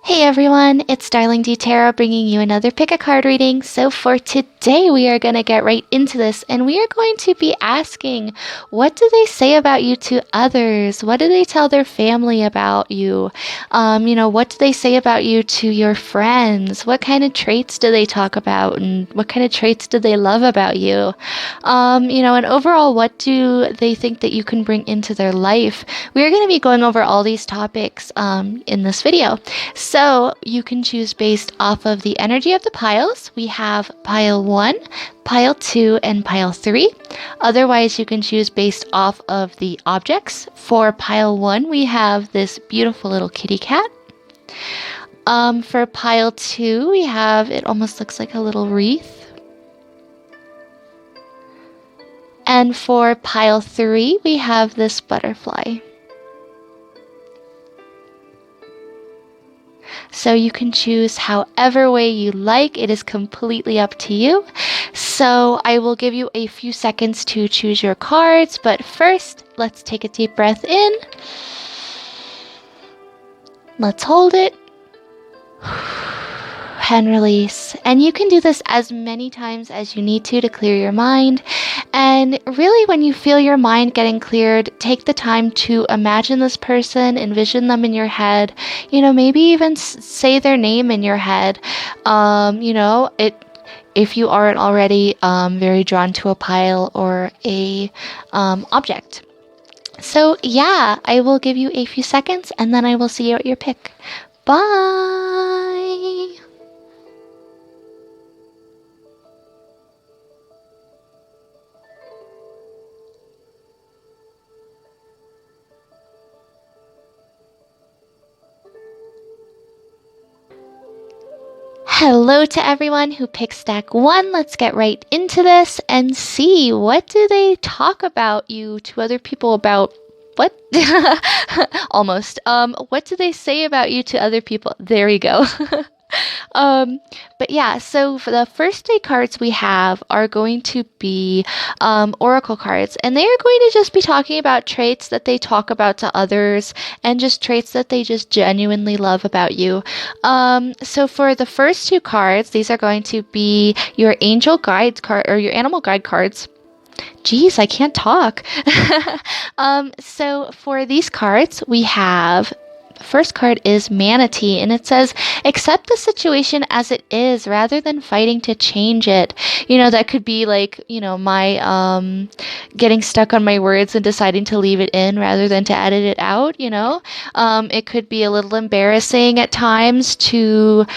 Hey everyone, it's Darling D Tarot bringing you another pick a card reading. So for today we are going to get right into this and we are going to be asking, what do they say about you to others? What do they tell their family about you? What do they say about you to your friends? What kind of traits do they talk about and what kind of traits do they love about you? And overall, what do they think that you can bring into their life? We are going to be going over all these topics in this video. So you can choose based off of the energy of the piles. We have pile 1, pile 2, and pile 3. Otherwise, you can choose based off of the objects. For pile 1, we have this beautiful little kitty cat. For pile 2, we have, it almost looks like a little wreath. And for pile 3, we have this butterfly. So you can choose however way you like. It is completely up to you. So I will give you a few seconds to choose your cards, but first, let's take a deep breath in. Let's hold it. And release. And you can do this as many times as you need to clear your mind. And really, when you feel your mind getting cleared, take the time to imagine this person, envision them in your head, maybe even say their name in your head. If you aren't already very drawn to a pile or a object. So yeah, I will give you a few seconds and then I will see you at your pick. Bye! Hello to everyone who picked stack 1. Let's get right into this and see, what do they talk about you to other people about what? Almost. What do they say about you to other people? There you go. But yeah, so for the first 3 cards we have are going to be oracle cards, and they are going to just be talking about traits that they talk about to others and just traits that they just genuinely love about you. So for the first 2 cards, these are going to be your angel guide card or your animal guide cards. Geez, I can't talk. So for these cards, we have, the first card is Manatee, and it says, accept the situation as it is rather than fighting to change it. That could be like, my getting stuck on my words and deciding to leave it in rather than to edit it out, It could be a little embarrassing at times to,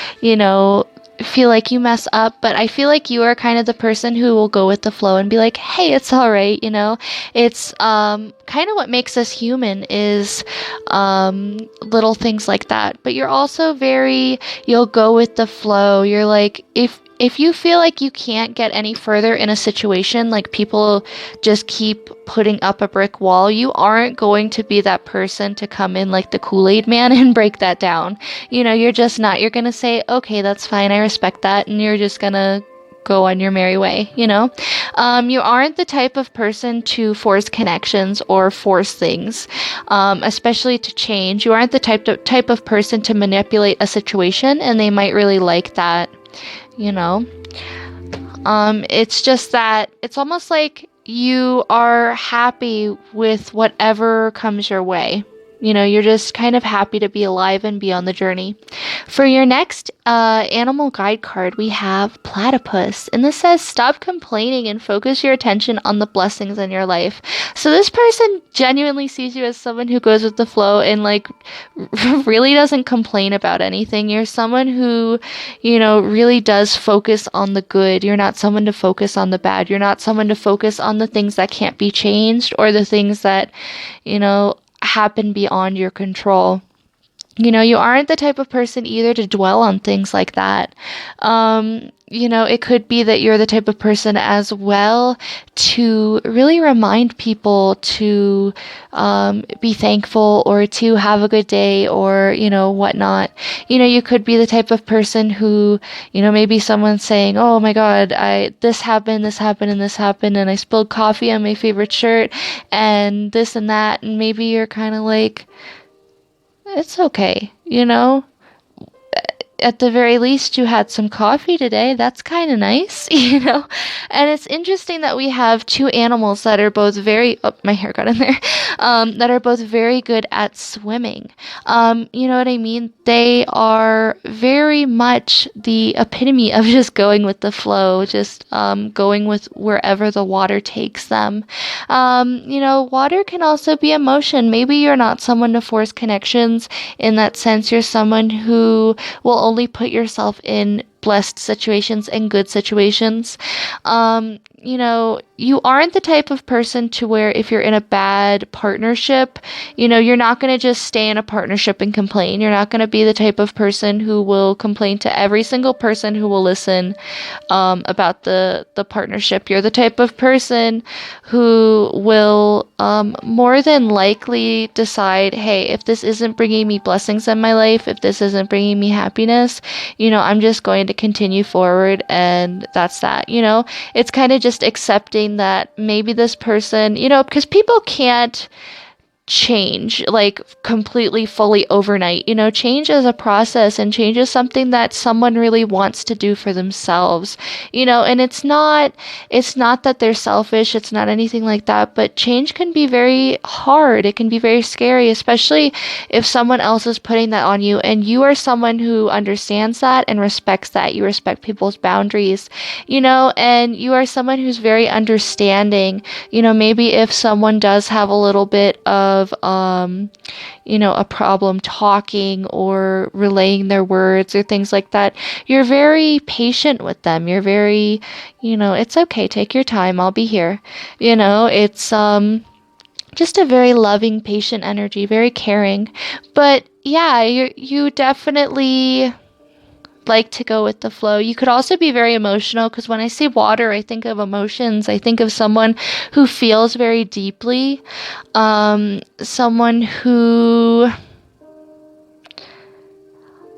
feel like you mess up, but I feel like you are kind of the person who will go with the flow and be like, hey, it's all right, It's kind of what makes us human is little things like that. But you're also you'll go with the flow. You're like, if you feel like you can't get any further in a situation, like people just keep putting up a brick wall, you aren't going to be that person to come in like the Kool-Aid man and break that down. You're just not. You're going to say, okay, that's fine, I respect that, and you're just going to go on your merry way, You aren't the type of person to force connections or force things, especially to change. You aren't the type of person to manipulate a situation, and they might really like that. It's just that it's almost like you are happy with whatever comes your way. You're just kind of happy to be alive and be on the journey. For your next animal guide card, we have Platypus. And this says, stop complaining and focus your attention on the blessings in your life. So this person genuinely sees you as someone who goes with the flow and really doesn't complain about anything. You're someone who, really does focus on the good. You're not someone to focus on the bad. You're not someone to focus on the things that can't be changed or the things that, happen beyond your control. You aren't the type of person either to dwell on things like that. It could be that you're the type of person as well to really remind people to be thankful or to have a good day or, whatnot. You could be the type of person who, maybe someone's saying, oh my God, this happened, and this happened, and I spilled coffee on my favorite shirt and this and that. And maybe you're kind of like, it's okay, at the very least, you had some coffee today. That's kind of nice, you know? And it's interesting that we have two animals that are both oh, my hair got in there, that are both very good at swimming. You know what I mean? They are very much the epitome of just going with the flow, just going with wherever the water takes them. You know, water can also be emotion. Maybe you're not someone to force connections in that sense. You're someone who will only put yourself in blessed situations and good situations. You know, you aren't the type of person to where if you're in a bad partnership, you know, you're not going to just stay in a partnership and complain. You're not going to be the type of person who will complain to every single person who will listen about the partnership. You're the type of person who will more than likely decide, hey, if this isn't bringing me blessings in my life, if this isn't bringing me happiness, you know, I'm just going to continue forward, and that's that. You know, it's kind of just accepting that maybe this person, you know, because people can't change like completely fully overnight. You know, change is a process, and change is something that someone really wants to do for themselves, you know. And it's not that they're selfish, it's not anything like that, but change can be very hard, it can be very scary, especially if someone else is putting that on you and you are someone who understands that and respects that. You respect people's boundaries, you know, and you are someone who's very understanding. You know, maybe if someone does have a little bit of you know, a problem talking or relaying their words or things like that, you're very patient with them. You're very, you know, it's okay, take your time, I'll be here. You know, it's just a very loving, patient energy, very caring. But yeah, you definitely like to go with the flow. You could also be very emotional, because when I say water, I think of emotions. I think of someone who feels very deeply, someone who,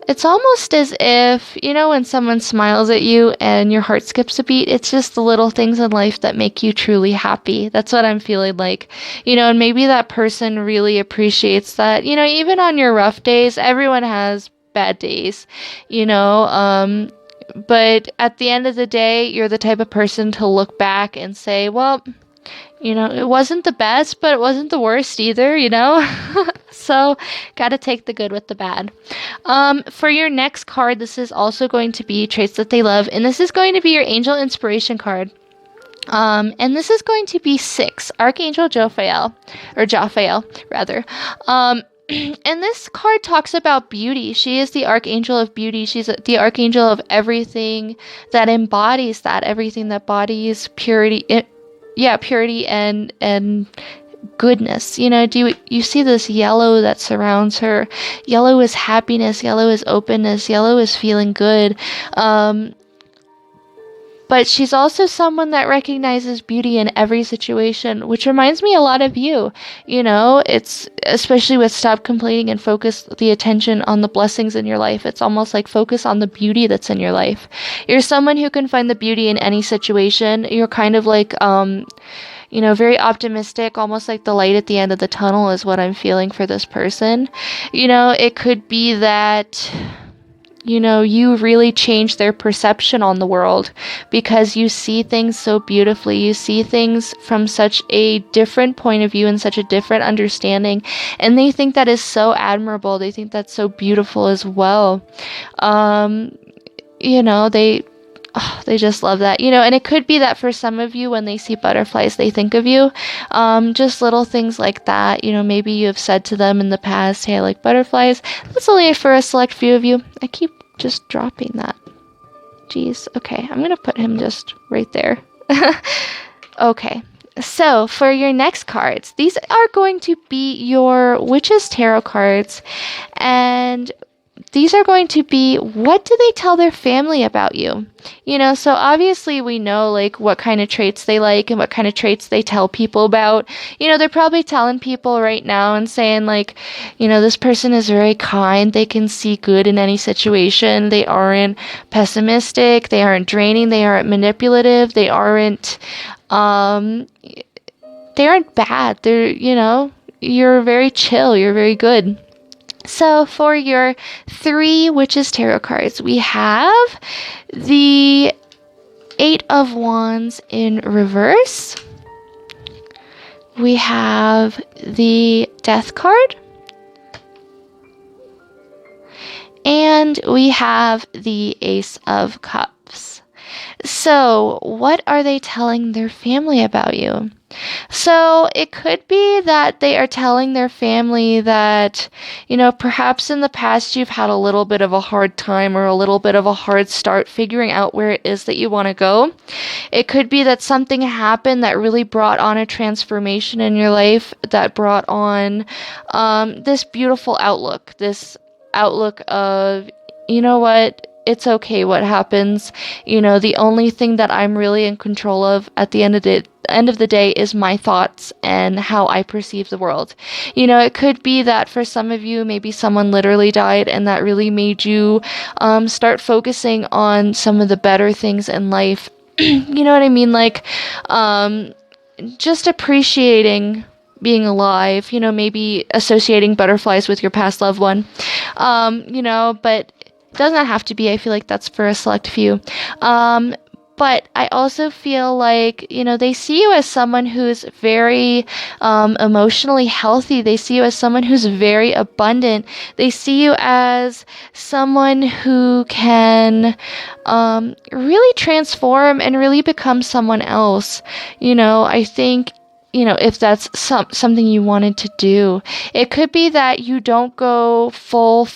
it's almost as if, you know, when someone smiles at you and your heart skips a beat, it's just the little things in life that make you truly happy. That's what I'm feeling like, you know, and maybe that person really appreciates that. You know, even on your rough days, everyone has bad days, you know, but at the end of the day, you're the type of person to look back and say, well, you know, it wasn't the best, but it wasn't the worst either, you know? So, gotta take the good with the bad. For your next card, this is also going to be traits that they love, and this is going to be your angel inspiration card. And this is going to be 6, Archangel Jophiel, or Jophiel, rather. And this card talks about beauty. She is the archangel of beauty. She's the archangel of everything that embodies that, everything that embodies purity. Purity and goodness. You know, do you see this yellow that surrounds her? Yellow is happiness. Yellow is openness. Yellow is feeling good. But she's also someone that recognizes beauty in every situation, which reminds me a lot of you. You know, it's especially with stop complaining and focus the attention on the blessings in your life. It's almost like focus on the beauty that's in your life. You're someone who can find the beauty in any situation. You're kind of like, you know, very optimistic, almost like the light at the end of the tunnel is what I'm feeling for this person. You know, it could be that, you know, you really change their perception on the world because you see things so beautifully. You see things from such a different point of view and such a different understanding. And they think that is so admirable. They think that's so beautiful as well. You know, they just love that, you know. And it could be that for some of you, when they see butterflies, they think of you. Just little things like that. You know, maybe you have said to them in the past, hey, I like butterflies. That's only for a select few of you. I keep just dropping that. Jeez. Okay, I'm gonna put him just right there. Okay. So for your next cards, these are going to be your Witch's Tarot cards, and these are going to be, what do they tell their family about you? You know, so obviously we know like what kind of traits they like and what kind of traits they tell people about. You know, they're probably telling people right now and saying like, you know, this person is very kind. They can see good in any situation. They aren't pessimistic. They aren't draining. They aren't manipulative. They aren't bad. They're, you know, you're very chill. You're very good. So for your 3 Witches Tarot cards, we have the 8 of Wands in reverse. We have the Death card. And we have the Ace of Cups. So, what are they telling their family about you? So, it could be that they are telling their family that, perhaps in the past you've had a little bit of a hard time or a little bit of a hard start figuring out where it is that you want to go. It could be that something happened that really brought on a transformation in your life, that brought on this beautiful outlook, this outlook of, you know what, it's okay what happens. The only thing that I'm really in control of at the end of the day is my thoughts and how I perceive the world. It could be that for some of you, maybe someone literally died and that really made you start focusing on some of the better things in life. You know what I mean? Like, just appreciating being alive, maybe associating butterflies with your past loved one, but it doesn't have to be. I feel like that's for a select few. But I also feel like, they see you as someone who's very emotionally healthy. They see you as someone who's very abundant. They see you as someone who can really transform and really become someone else. I think, if that's something you wanted to do. It could be that you don't go full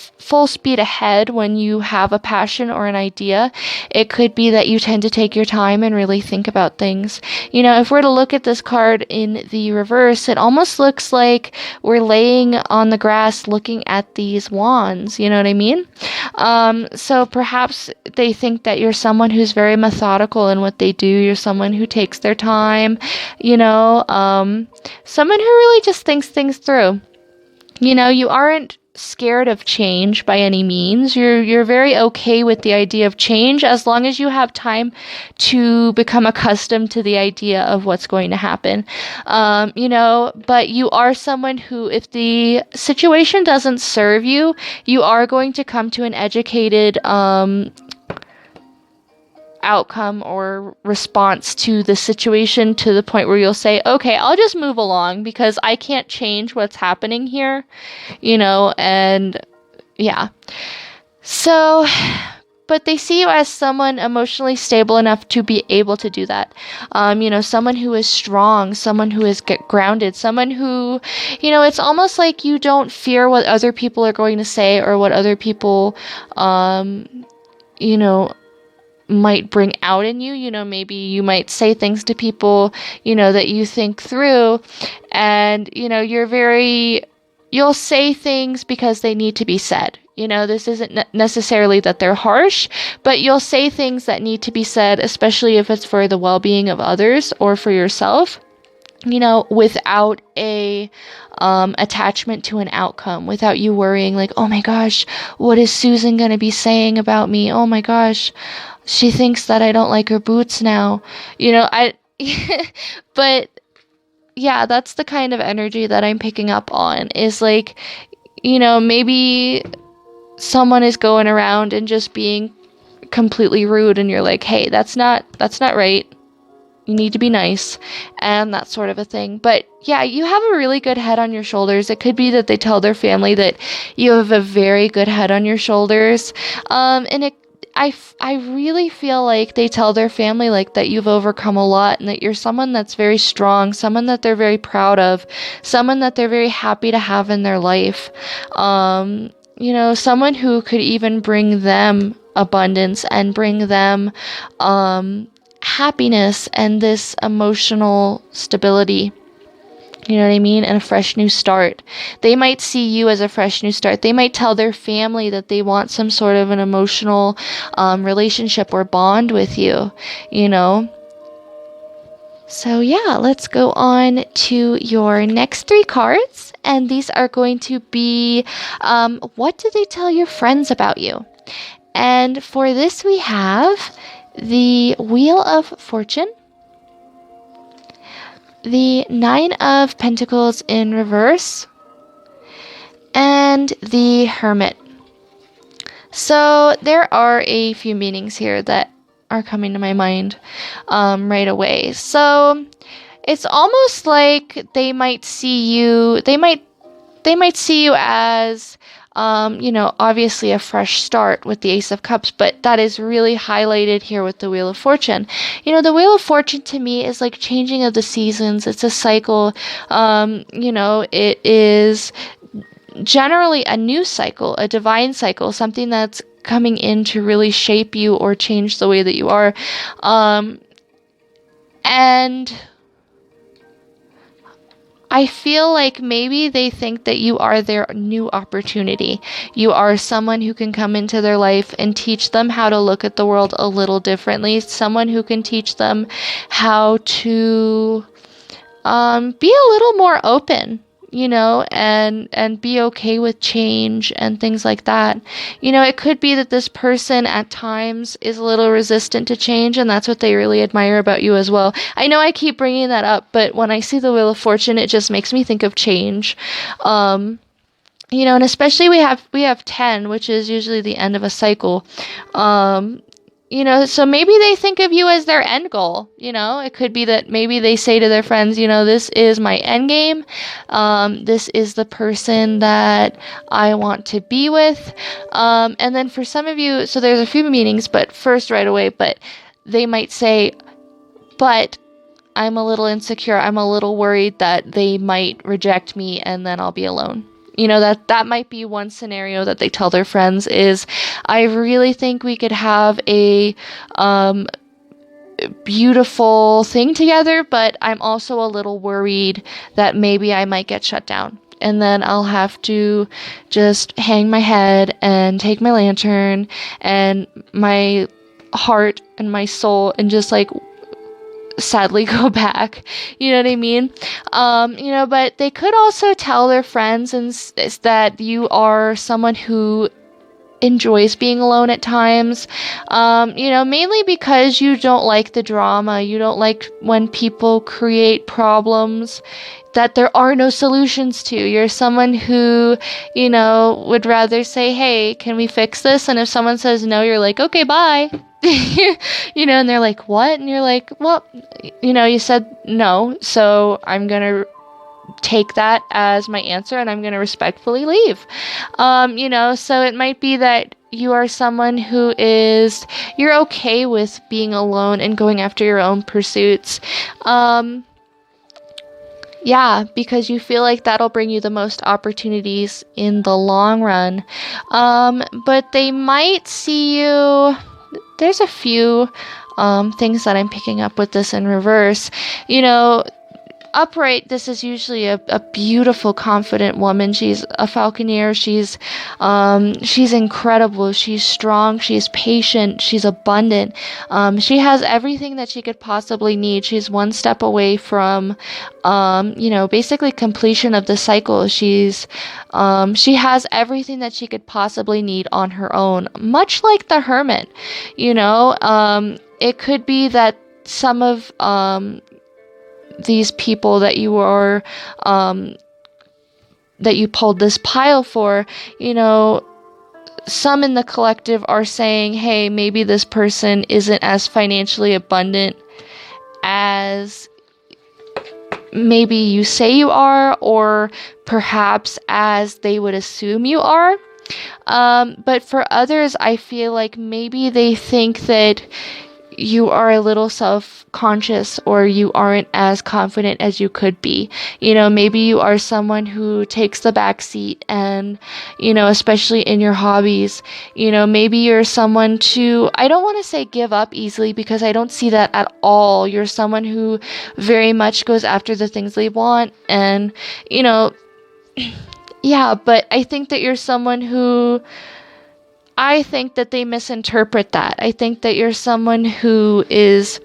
speed ahead when you have a passion or an idea. It could be that you tend to take your time and really think about things. If we're to look at this card in the reverse, it almost looks like we're laying on the grass looking at these wands. You know what I mean? So perhaps they think that you're someone who's very methodical in what they do. You're someone who takes their time, someone who really just thinks things through. You aren't scared of change by any means. You're very okay with the idea of change as long as you have time to become accustomed to the idea of what's going to happen. But you are someone who, if the situation doesn't serve you, you are going to come to an educated outcome or response to the situation, to the point where you'll say, okay, I'll just move along because I can't change what's happening here, and yeah. So, but they see you as someone emotionally stable enough to be able to do that. Someone who is strong, someone who is grounded, someone who, it's almost like you don't fear what other people are going to say or what other people, might bring out in you. Maybe you might say things to people, that you think through, and, you'll say things because they need to be said. This isn't necessarily that they're harsh, but you'll say things that need to be said, especially if it's for the well-being of others or for yourself. Without a attachment to an outcome, without you worrying like, oh my gosh, what is Susan going to be saying about me? Oh my gosh, she thinks that I don't like her boots now. But yeah, that's the kind of energy that I'm picking up on, is like, maybe someone is going around and just being completely rude and you're like, hey, that's not right. You need to be nice, and that sort of a thing. But yeah, you have a really good head on your shoulders. It could be that they tell their family that you have a very good head on your shoulders. And I really feel like they tell their family like that you've overcome a lot and that you're someone that's very strong, someone that they're very proud of, someone that they're very happy to have in their life. Someone who could even bring them abundance and bring them, happiness and this emotional stability, you know what I mean, and a fresh new start. They might see you as a fresh new start. They might tell their family that they want some sort of an emotional relationship or bond with you, So yeah, let's go on to your next 3 cards, and these are going to be, what do they tell your friends about you? And for this we have the Wheel of Fortune, the 9 of Pentacles in reverse, and the Hermit. So there are a few meanings here that are coming to my mind right away. So it's almost like they might see you. They might see you as, obviously a fresh start with the Ace of Cups, but that is really highlighted here with the Wheel of Fortune. The Wheel of Fortune to me is like changing of the seasons. It's a cycle. It is generally a new cycle, a divine cycle, something that's coming in to really shape you or change the way that you are. And I feel like maybe they think that you are their new opportunity. You are someone who can come into their life and teach them how to look at the world a little differently. Someone who can teach them how to be a little more open, and be okay with change and things like that. It could be that this person at times is a little resistant to change, and that's what they really admire about you as well. I know I keep bringing that up, but when I see the Wheel of Fortune, it just makes me think of change. And especially we have 10, which is usually the end of a cycle. So maybe they think of you as their end goal. It could be that maybe they say to their friends, this is my end game. This is the person that I want to be with. And then for some of you, so there's a few meanings, but first right away, but they might say, but I'm a little insecure. I'm a little worried that they might reject me and then I'll be alone. That might be one scenario that they tell their friends is, I really think we could have a beautiful thing together, but I'm also a little worried that maybe I might get shut down. And then I'll have to just hang my head and take my lantern and my heart and my soul and just like sadly go back. You know what I mean? But they could also tell their friends that you are someone who enjoys being alone at times, mainly because you don't like the drama. You don't like when people create problems that there are no solutions to. You're someone who, would rather say, hey, can we fix this? And if someone says no, you're like, okay, bye. And they're like, what? And you're like, well, you said no, so I'm going to take that as my answer and I'm going to respectfully leave. So it might be that you are someone who you're okay with being alone and going after your own pursuits. Because you feel like that'll bring you the most opportunities in the long run. But they might see you. There's a few things that I'm picking up with this in reverse. Upright, this is usually a beautiful, confident woman. She's a falconer. She's incredible. She's strong. She's patient. She's abundant. She has everything that she could possibly need. She's one step away from, basically completion of the cycle. She has everything that she could possibly need on her own, much like the Hermit. It could be that some of, these people that you are that you pulled this pile for, some in the collective are saying, hey, maybe this person isn't as financially abundant as maybe you say you are, or perhaps as they would assume you are. But for others, I feel like maybe they think that you are a little self-conscious or you aren't as confident as you could be. Maybe you are someone who takes the back seat and, especially in your hobbies, maybe you're someone to, I don't want to say give up easily because I don't see that at all. You're someone who very much goes after the things they want and, but I think that you're someone who, I think that they misinterpret that. I think that you're someone who is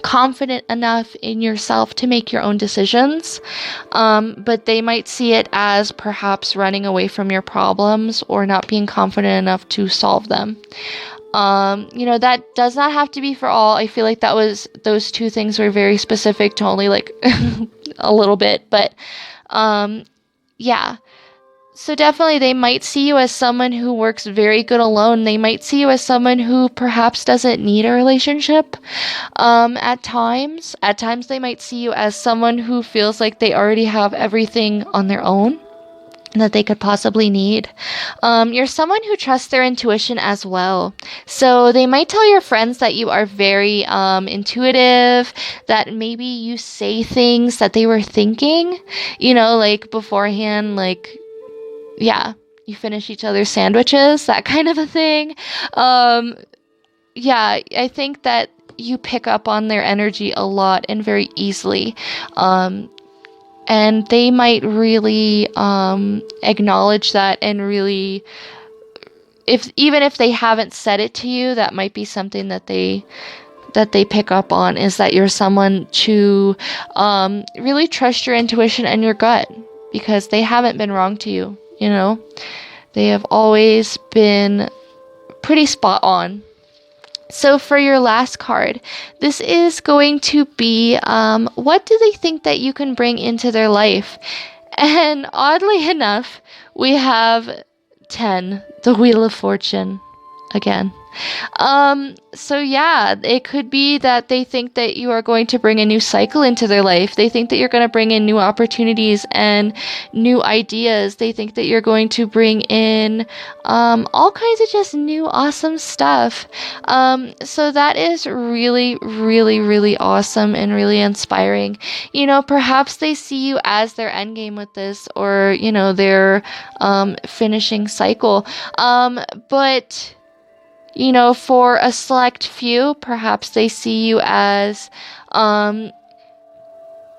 confident enough in yourself to make your own decisions, but they might see it as perhaps running away from your problems or not being confident enough to solve them. That does not have to be for all. I feel like those two things were very specific to only like a little bit, but yeah. So definitely they might see you as someone who works very good alone. They might see you as someone who perhaps doesn't need a relationship. At times. At times they might see you as someone who feels like they already have everything on their own that they could possibly need. You're someone who trusts their intuition as well. So they might tell your friends that you are very intuitive, that maybe you say things that they were thinking, like beforehand, like, yeah, you finish each other's sandwiches, that kind of a thing. Um, yeah, I think that you pick up on their energy a lot and very easily. Um, and they might really acknowledge that and really, if even if they haven't said it to you, that might be something that they pick up on, is that you're someone to really trust your intuition and your gut, because they haven't been wrong to you. They have always been pretty spot on. So for your last card, this is going to be what do they think that you can bring into their life? And oddly enough, we have 10, the Wheel of Fortune again. So yeah, it could be that they think that you are going to bring a new cycle into their life. They think that you're going to bring in new opportunities and new ideas. They think that you're going to bring in all kinds of just new awesome stuff. So that is really, really, really awesome and really inspiring. Perhaps they see you as their end game with this, or, their finishing cycle. But for a select few, perhaps they see you as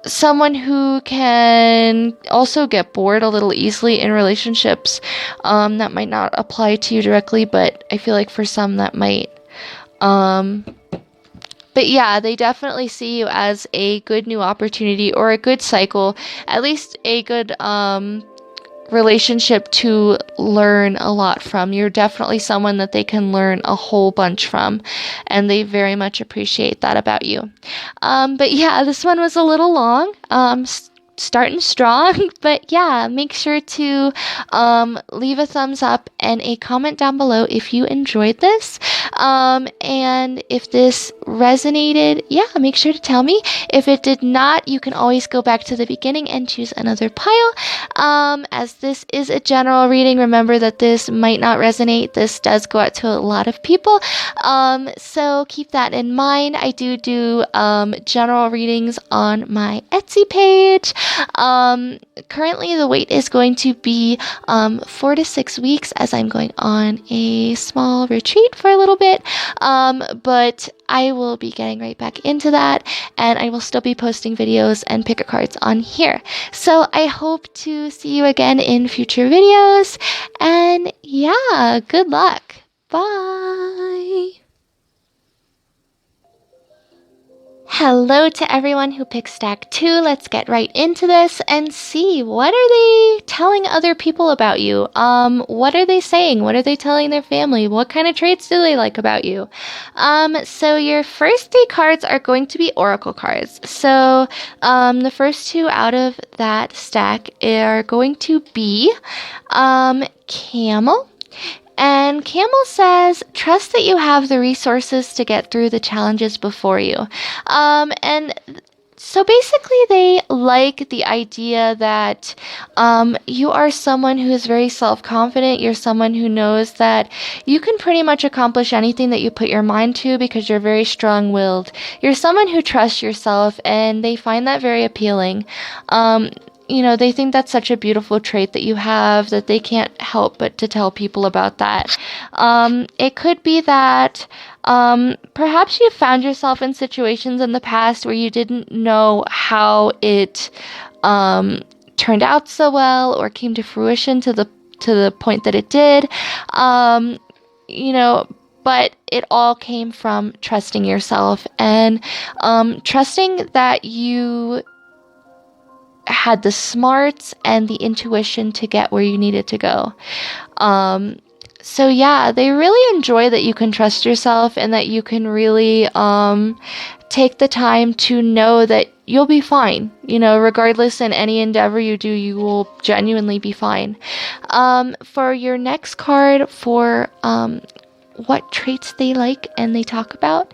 someone who can also get bored a little easily in relationships. That might not apply to you directly, but I feel like for some that might. But yeah, they definitely see you as a good new opportunity or a good cycle, at least a good relationship to learn a lot from. You're definitely someone that they can learn a whole bunch from, and they very much appreciate that about you. But yeah, this one was a little long. Starting strong, but yeah, make sure to leave a thumbs up and a comment down below if you enjoyed this. And if this resonated, yeah, make sure to tell me. If it did not, you can always go back to the beginning and choose another pile. As this is a general reading, remember that this might not resonate. This does go out to a lot of people. So keep that in mind. I do general readings on my Etsy page. Currently the wait is going to be 4 to 6 weeks, as I'm going on a small retreat for a little bit. But I will be getting right back into that, and I will still be posting videos and pick-a cards on here. So I hope to see you again in future videos, and yeah, good luck. Bye. Hello to everyone who picked stack 2. Let's get right into this and see, what are they telling other people about you? What are they saying? What are they telling their family? What kind of traits do they like about you? So your first 3 cards are going to be oracle cards. So the first 2 out of that stack are going to be Camel. And Camel says, trust that you have the resources to get through the challenges before you. And so basically they like the idea that you are someone who is very self-confident. You're someone who knows that you can pretty much accomplish anything that you put your mind to, because you're very strong-willed. You're someone who trusts yourself, and they find that very appealing. They think that's such a beautiful trait that you have, that they can't help but to tell people about that. It could be that perhaps you found yourself in situations in the past where you didn't know how it turned out so well, or came to fruition to the point that it did. But it all came from trusting yourself, and trusting that you had the smarts and the intuition to get where you needed to go. So yeah, they really enjoy that you can trust yourself and that you can really take the time to know that you'll be fine. You know, regardless in any endeavor you do, you will genuinely be fine. For your next card, for what traits they like and they talk about.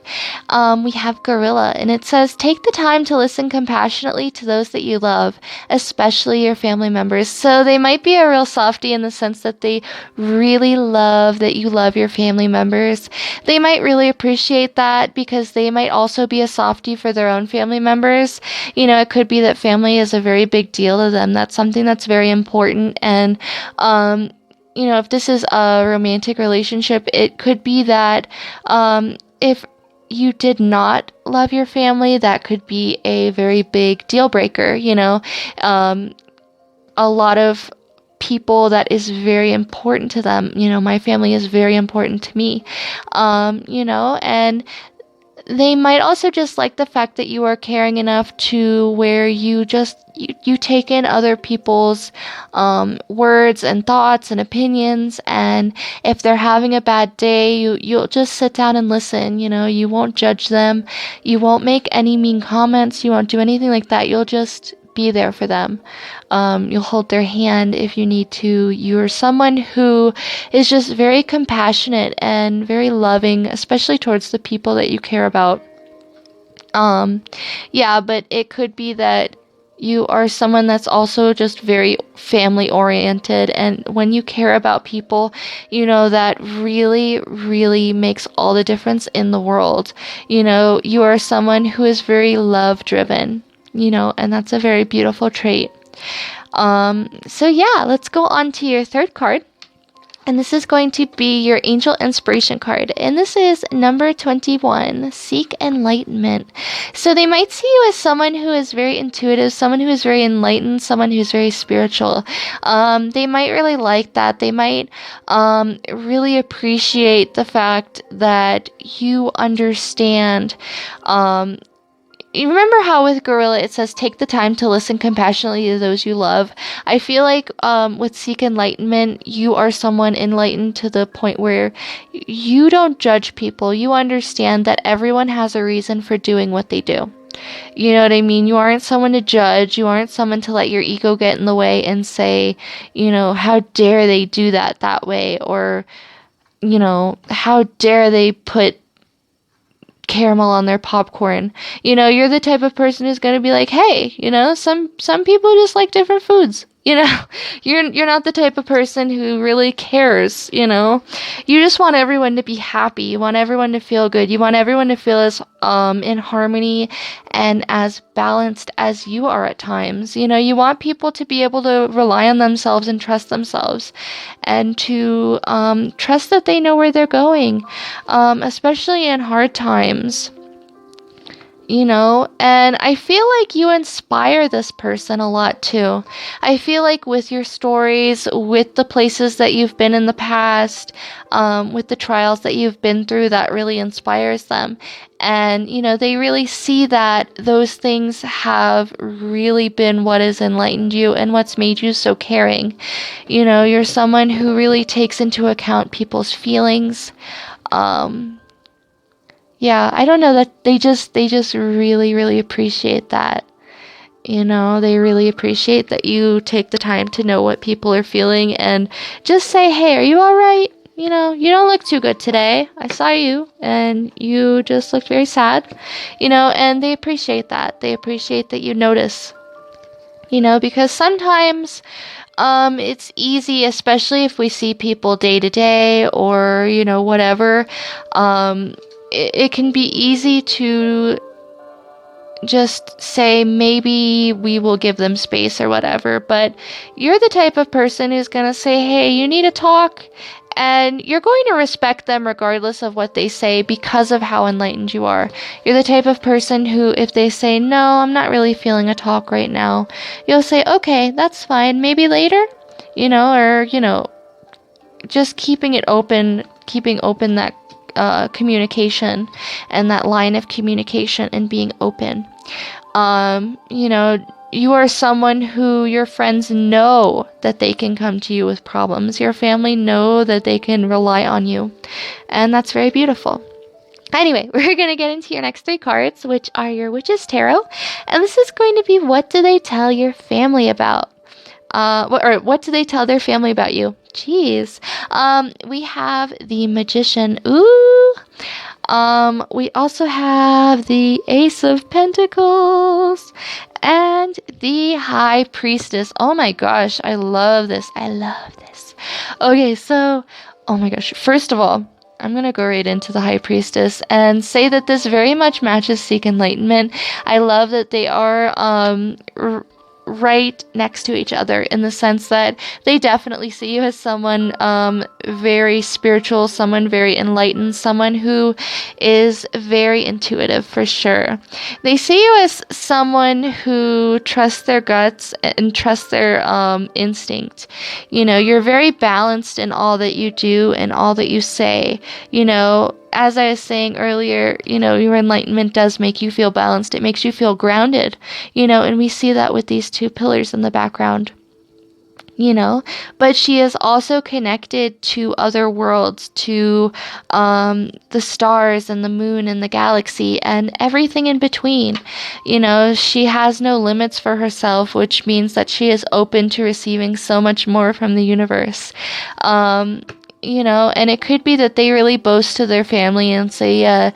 We have gorilla, and it says, take the time to listen compassionately to those that you love, especially your family members. So they might be a real softie in the sense that they really love that you love your family members. They might really appreciate that because they might also be a softie for their own family members. You know, it could be that family is a very big deal to them. That's something that's very important. And, you know, if this is a romantic relationship, it could be that if you did not love your family, that could be a very big deal breaker. You know, a lot of people, that is very important to them. You know, my family is very important to me. You know, and they might also just like the fact that you are caring enough to where you take in other people's words and thoughts and opinions, and if they're having a bad day, you'll just sit down and listen. You know, you won't judge them, you won't make any mean comments, you won't do anything like that. You'll just be there for them. You'll hold their hand if you need to. You're someone who is just very compassionate and very loving, especially towards the people that you care about. Yeah, but it could be that you are someone that's also just very family oriented, and when you care about people, you know, that really, really makes all the difference in the world. You know, you are someone who is very love driven, you know, and that's a very beautiful trait. So yeah, let's go on to your third card. And this is going to be your angel inspiration card. And this is number 21, seek enlightenment. So they might see you as someone who is very intuitive, someone who is very enlightened, someone who's very spiritual. They might really like that. They might really appreciate the fact that you understand. You remember how with gorilla it says take the time to listen compassionately to those you love? I feel like with seek enlightenment, you are someone enlightened to the point where you don't judge people. You understand that everyone has a reason for doing what they do. You know what I mean? You aren't someone to judge. You aren't someone to let your ego get in the way and say, you know, how dare they do that way? Or, you know, how dare they put caramel on their popcorn. You know, you're the type of person who's going to be like, hey, you know, some people just like different foods. You know, you're not the type of person who really cares, you know. You just want everyone to be happy. You want everyone to feel good. You want everyone to feel as in harmony and as balanced as you are at times. You know, you want people to be able to rely on themselves and trust themselves, and to trust that they know where they're going, especially in hard times. You know, and I feel like you inspire this person a lot too. I feel like with your stories, with the places that you've been in the past, with the trials that you've been through, that really inspires them. And, you know, they really see that those things have really been what has enlightened you and what's made you so caring. You know, you're someone who really takes into account people's feelings. Yeah, I don't know, that they just really, really appreciate that. You know, they really appreciate that you take the time to know what people are feeling and just say, hey, are you all right? You know, you don't look too good today. I saw you and you just looked very sad. You know, and they appreciate that. They appreciate that you notice. You know, because sometimes it's easy, especially if we see people day to day or, you know, whatever. It can be easy to just say maybe we will give them space or whatever, but you're the type of person who's going to say, hey, you need to talk, and you're going to respect them regardless of what they say because of how enlightened you are. You're the type of person who, if they say, no, I'm not really feeling a talk right now, you'll say, okay, that's fine, maybe later, you know, or, you know, just keeping open that communication and that line of communication and being open. You know, You are someone who your friends know that they can come to you with problems. Your family know that they can rely on you. And that's very beautiful. Anyway, we're going to get into your next 3 cards, which are your Witch's Tarot. And this is going to be, what do they tell your family about? What do they tell their family about you? Jeez. We have the Magician. Ooh. We also have the Ace of Pentacles and the High Priestess. Oh my gosh, I love this. I love this. Okay, so, oh my gosh. First of all, I'm going to go right into the High Priestess and say that this very much matches Seek Enlightenment. I love that they are right next to each other, in the sense that they definitely see you as someone very spiritual, someone very enlightened, someone who is very intuitive for sure. They see you as someone who trusts their guts and trusts their instinct. You know, you're very balanced in all that you do and all that you say. You know, as I was saying earlier, you know, your enlightenment does make you feel balanced. It makes you feel grounded, you know, and we see that with these 2 pillars in the background, you know. But she is also connected to other worlds, to the stars and the moon and the galaxy and everything in between. You know, she has no limits for herself, which means that she is open to receiving so much more from the universe. You know, and it could be that they really boast to their family and say,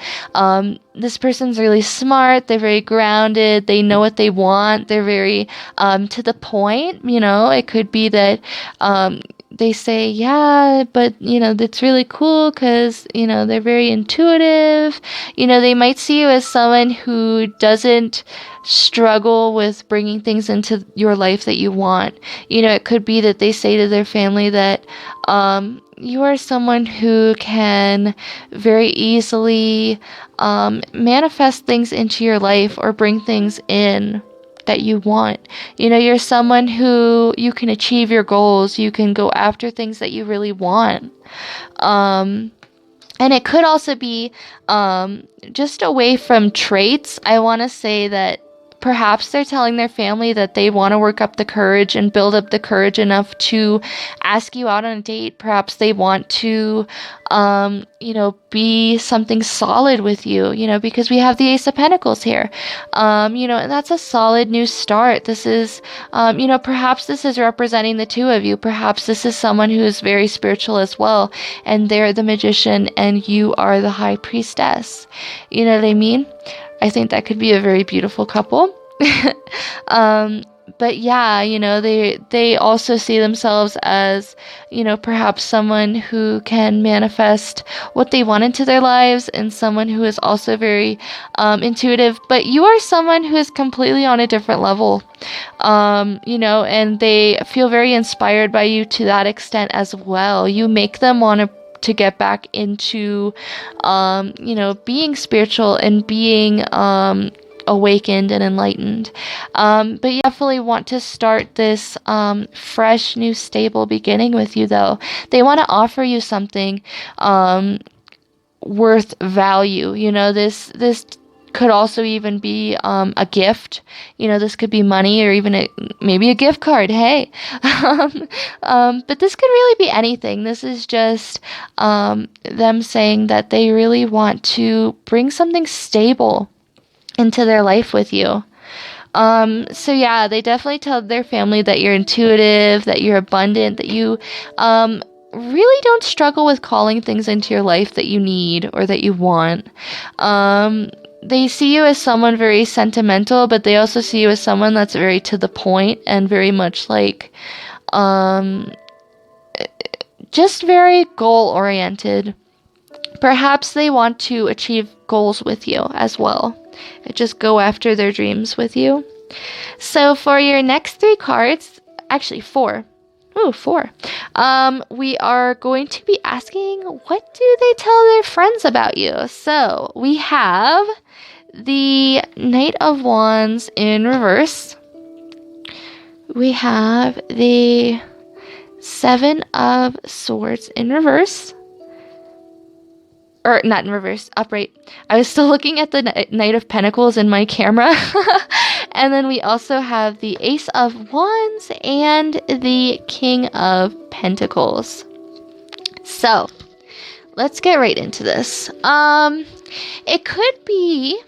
this person's really smart, they're very grounded, they know what they want, they're very to the point. You know, it could be that they say, yeah, but, you know, that's really cool because, you know, they're very intuitive. You know, they might see you as someone who doesn't struggle with bringing things into your life that you want. You know, it could be that they say to their family that you are someone who can very easily manifest things into your life or bring things in that you want. You know, you're someone who you can achieve your goals. You can go after things that you really want. And it could also be just away from traits. I want to say that perhaps they're telling their family that they want to work up the courage and build up the courage enough to ask you out on a date. Perhaps they want to, you know, be something solid with you, you know, because we have the Ace of Pentacles here. You know, and that's a solid new start. This is, you know, perhaps this is representing the 2 of you. Perhaps this is someone who is very spiritual as well, and they're the Magician and you are the High Priestess. You know what I mean? I think that could be a very beautiful couple. But yeah, you know, they also see themselves as, you know, perhaps someone who can manifest what they want into their lives, and someone who is also very intuitive. But you are someone who is completely on a different level, you know, and they feel very inspired by you to that extent as well. You make them want to get back into, you know, being spiritual and being awakened and enlightened. But you definitely want to start this fresh, new, stable beginning with you, though. They want to offer you something worth value. You know, this could also even be a gift. You know, this could be money or even maybe a gift card. Hey, but this could really be anything. This is just them saying that they really want to bring something stable into their life with you. So yeah, they definitely tell their family that you're intuitive, that you're abundant, that you really don't struggle with calling things into your life that you need or that you want. They see you as someone very sentimental, but they also see you as someone that's very to the point and very much like just very goal oriented. Perhaps they want to achieve goals with you as well. Just go after their dreams with you. So for your next 3 cards, actually 4. Ooh, 4. We are going to be asking, what do they tell their friends about you? So we have the Knight of Wands in reverse. We have the 7 of Swords in reverse. Or not in reverse, upright. I was still looking at the Knight of Pentacles in my camera. And then we also have the Ace of Wands and the King of Pentacles. So, let's get right into this. It could be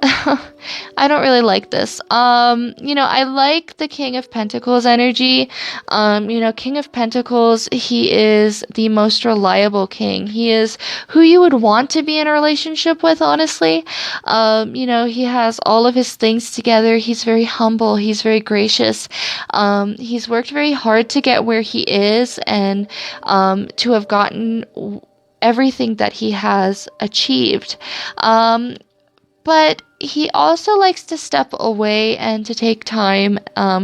I don't really like this. I like the King of Pentacles energy. King of Pentacles, he is the most reliable king. He is who you would want to be in a relationship with, honestly. He has all of his things together. He's very humble. He's very gracious. He's worked very hard to get where he is and to have gotten everything that he has achieved. But he also likes to step away and to take time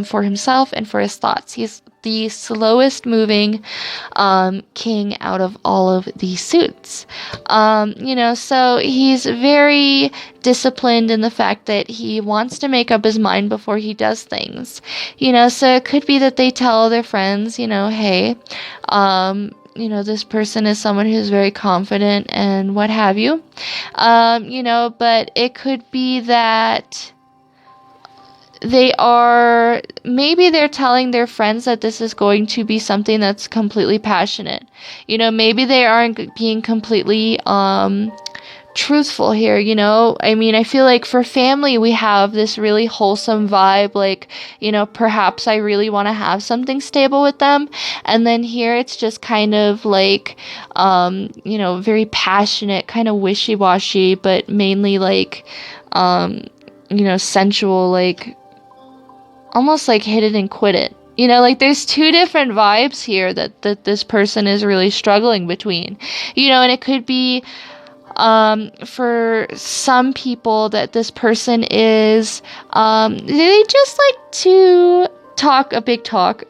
for himself and for his thoughts. He's the slowest moving king out of all of the suits. So he's very disciplined in the fact that he wants to make up his mind before he does things. So it could be that they tell their friends, hey, this person is someone who's very confident and what have you. But it could be that maybe they're telling their friends that this is going to be something that's completely passionate. Maybe they aren't being completely, truthful here. I feel like for family we have this really wholesome vibe, like, perhaps I really want to have something stable with them, and then here it's just kind of like very passionate, kind of wishy-washy, but mainly like sensual, like almost like hit it and quit it. Like there's two different vibes here that this person is really struggling between. And it could be for some people that this person is, they just like to talk a big talk.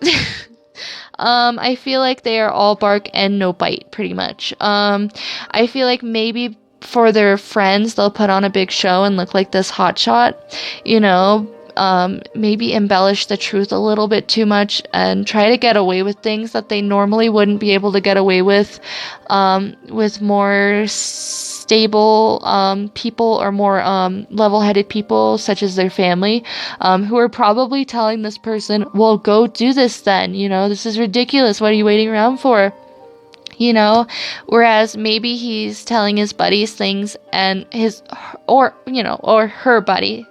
I feel like they are all bark and no bite, pretty much. I feel like maybe for their friends, they'll put on a big show and look like this hotshot, maybe embellish the truth a little bit too much and try to get away with things that they normally wouldn't be able to get away with more stable people or more level-headed people, such as their family, who are probably telling this person, well, go do this then, this is ridiculous, what are you waiting around for? Whereas maybe he's telling his buddies things and or her buddies,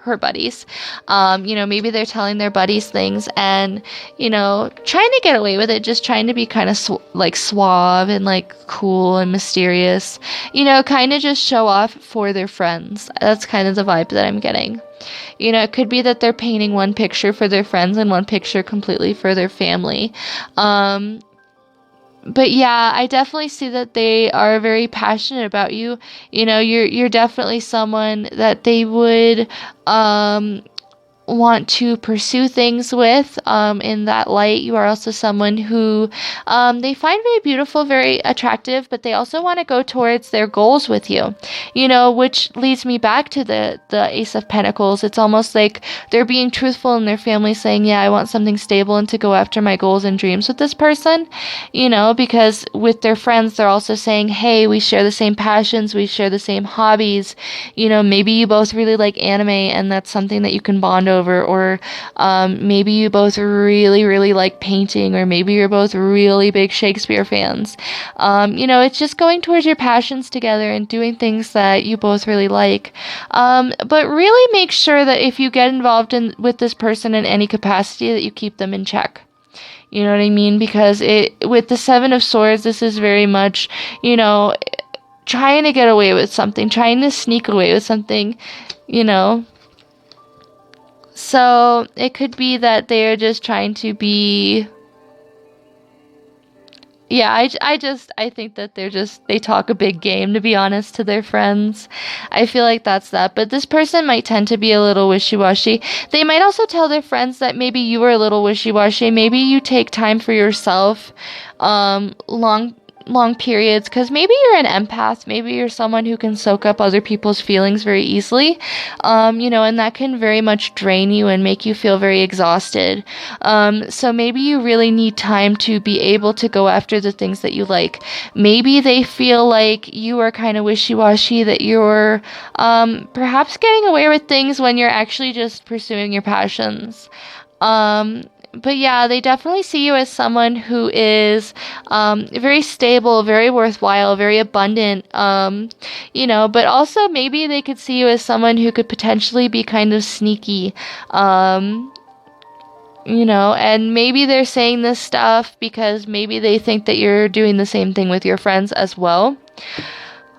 maybe they're telling their buddies things and, trying to get away with it, just trying to be kind of suave and like cool and mysterious, kind of just show off for their friends. That's kind of the vibe that I'm getting. It could be that they're painting one picture for their friends and one picture completely for their family. But yeah, I definitely see that they are very passionate about you. You're definitely someone that they would want to pursue things with. In that light, you are also someone who they find very beautiful, very attractive, but they also want to go towards their goals with you, which leads me back to the Ace of Pentacles. It's almost like they're being truthful in their family, saying, yeah, I want something stable and to go after my goals and dreams with this person, because with their friends, they're also saying, hey, we share the same passions, we share the same hobbies, maybe you both really like anime and that's something that you can bond over, or maybe you both really, really like painting, or maybe you're both really big Shakespeare fans. It's just going towards your passions together and doing things that you both really like. But really make sure that if you get involved with this person in any capacity, that you keep them in check. You know what I mean? Because with the Seven of Swords, this is very much, trying to get away with something, trying to sneak away with something, So it could be that they're just trying to be, yeah, I think that they talk a big game, to be honest, to their friends. I feel like that's that. But this person might tend to be a little wishy-washy. They might also tell their friends that maybe you are a little wishy-washy. Maybe you take time for yourself, long periods, because maybe you're an empath, maybe you're someone who can soak up other people's feelings very easily, and that can very much drain you and make you feel very exhausted. So maybe you really need time to be able to go after the things that you like. Maybe they feel like you are kind of wishy-washy, that you're perhaps getting away with things when you're actually just pursuing your passions. Um, but yeah, they definitely see you as someone who is very stable, very worthwhile, very abundant, but also maybe they could see you as someone who could potentially be kind of sneaky, and maybe they're saying this stuff because maybe they think that you're doing the same thing with your friends as well.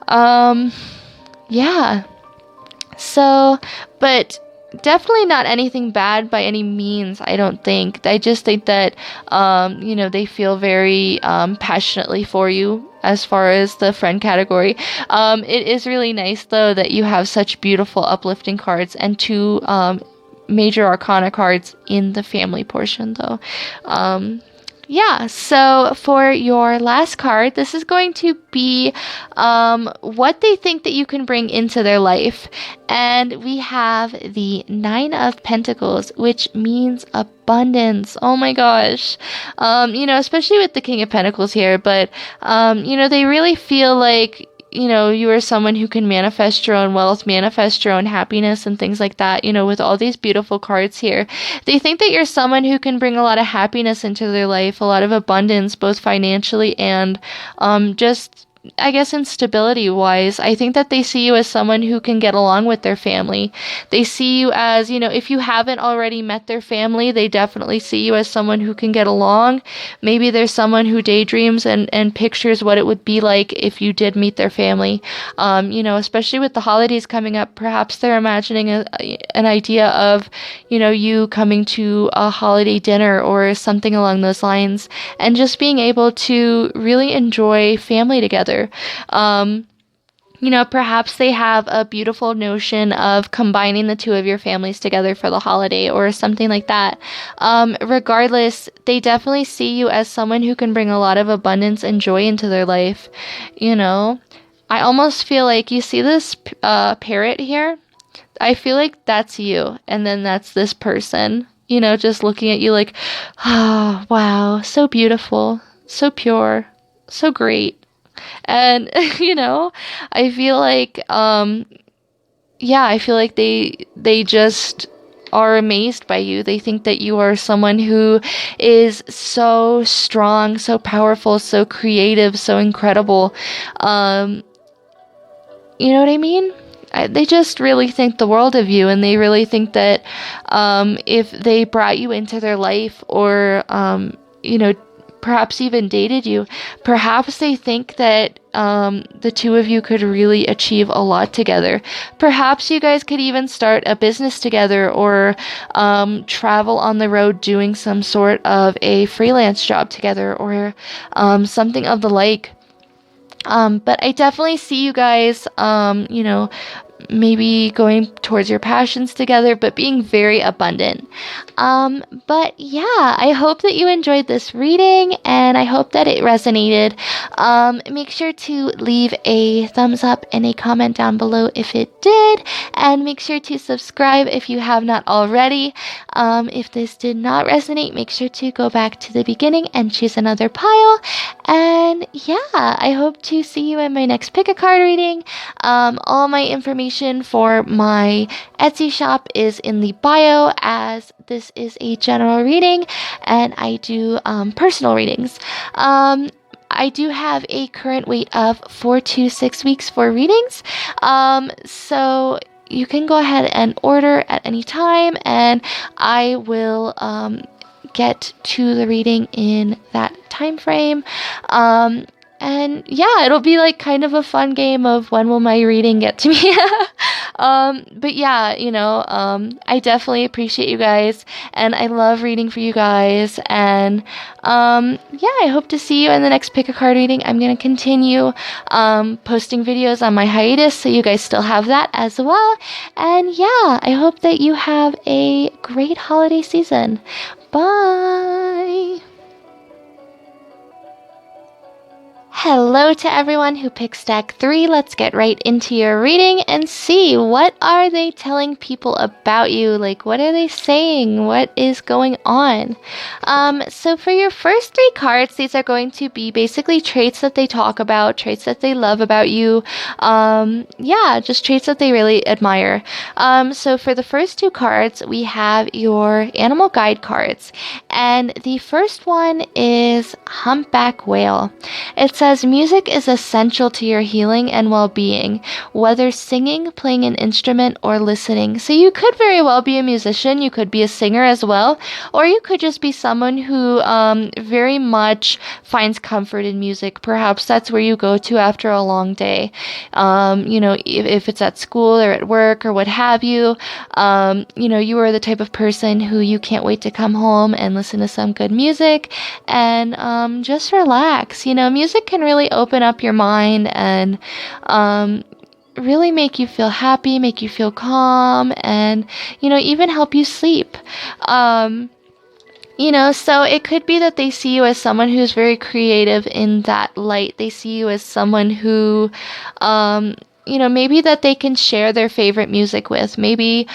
Um, yeah. So, but definitely not anything bad by any means, I don't think. I just think that, they feel very passionately for you as far as the friend category. It is really nice, though, that you have such beautiful uplifting cards and two major arcana cards in the family portion, though. Yeah, so for your last card, this is going to be what they think that you can bring into their life. And we have the Nine of Pentacles, which means abundance. Oh my gosh. Especially with the King of Pentacles here, but, they really feel like you are someone who can manifest your own wealth, manifest your own happiness, and things like that, with all these beautiful cards here. They think that you're someone who can bring a lot of happiness into their life, a lot of abundance, both financially and just, I guess, in stability wise. I think that they see you as someone who can get along with their family. They see you as, if you haven't already met their family, they definitely see you as someone who can get along. Maybe there's someone who daydreams and pictures what it would be like if you did meet their family. Especially with the holidays coming up, perhaps they're imagining an idea of, you coming to a holiday dinner or something along those lines, and just being able to really enjoy family together. Perhaps they have a beautiful notion of combining the two of your families together for the holiday or something like that. Regardless, they definitely see you as someone who can bring a lot of abundance and joy into their life. I almost feel like you see this parrot here. I feel like that's you, and then that's this person, just looking at you like, oh, wow, so beautiful, so pure, so great. And, I feel like, I feel like they just are amazed by you. They think that you are someone who is so strong, so powerful, so creative, so incredible. You know what I mean? They just really think the world of you, and they really think that if they brought you into their life, or perhaps even dated you, perhaps they think that the two of you could really achieve a lot together. Perhaps you guys could even start a business together, or travel on the road doing some sort of a freelance job together, or something of the like. But I definitely see you guys, maybe going towards your passions together, but being very abundant. But yeah, I hope that you enjoyed this reading, and I hope that it resonated. Make sure to leave a thumbs up and a comment down below if it did, and make sure to subscribe if you have not already. If this did not resonate, make sure to go back to the beginning and choose another pile. And yeah, I hope to see you in my next pick a card reading. All my information for my Etsy shop is in the bio, as this is a general reading and I do personal readings. I do have a current wait of 4 to 6 weeks for readings. So you can go ahead and order at any time, and I will get to the reading in that time frame. And yeah, it'll be like kind of a fun game of when will my reading get to me. But yeah, I definitely appreciate you guys, and I love reading for you guys. And yeah, I hope to see you in the next pick a card reading. I'm going to continue posting videos on my hiatus, so you guys still have that as well. And yeah, I hope that you have a great holiday season. Bye! Hello to everyone who picked stack 3. Let's get right into your reading and see what are they telling people about you? Like, what are they saying? What is going on? So for your first 3 cards, these are going to be basically traits that they talk about, traits that they love about you. Yeah, just traits that they really admire. So for the first 2 cards, we have your animal guide cards. And the first one is Humpback Whale. It says music is essential to your healing and well-being, whether singing, playing an instrument, or listening. So you could very well be a musician, you could be a singer as well, or you could just be someone who very much finds comfort in music. Perhaps that's where you go to after a long day. If it's at school or at work or what have you, you are the type of person who you can't wait to come home and listen to some good music and just relax. Music can really open up your mind and really make you feel happy, make you feel calm, and, even help you sleep. So it could be that they see you as someone who's very creative in that light. They see you as someone who, maybe that they can share their favorite music with. Maybe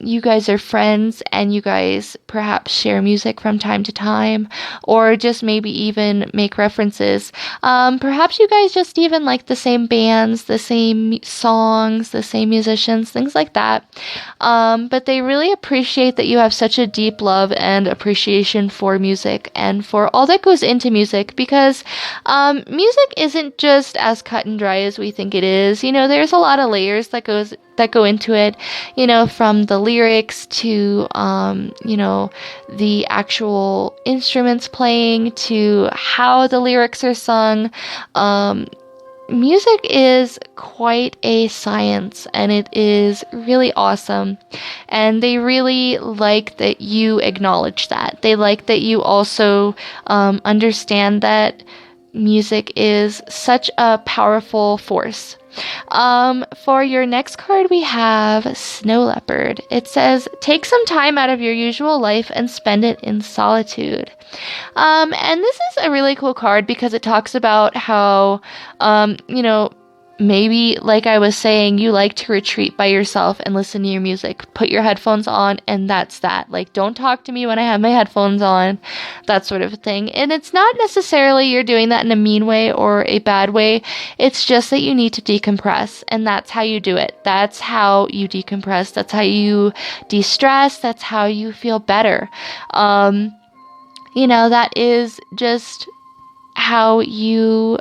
you guys are friends and you guys perhaps share music from time to time, or just maybe even make references. Perhaps you guys just even like the same bands, the same songs, the same musicians, things like that. But they really appreciate that you have such a deep love and appreciation for music and for all that goes into music, because music isn't just as cut and dry as we think it is. There's a lot of layers that go into it, from the lyrics to, the actual instruments playing to how the lyrics are sung. Music is quite a science, and it is really awesome. And they really like that you acknowledge that. They like that you also understand that music is such a powerful force. For your next card, we have Snow Leopard. It says, take some time out of your usual life and spend it in solitude. And this is a really cool card because it talks about how, maybe, like I was saying, you like to retreat by yourself and listen to your music. Put your headphones on, and that's that. Like, don't talk to me when I have my headphones on, that sort of thing. And it's not necessarily you're doing that in a mean way or a bad way. It's just that you need to decompress, and that's how you do it. That's how you decompress. That's how you de-stress. That's how you feel better. That is just how you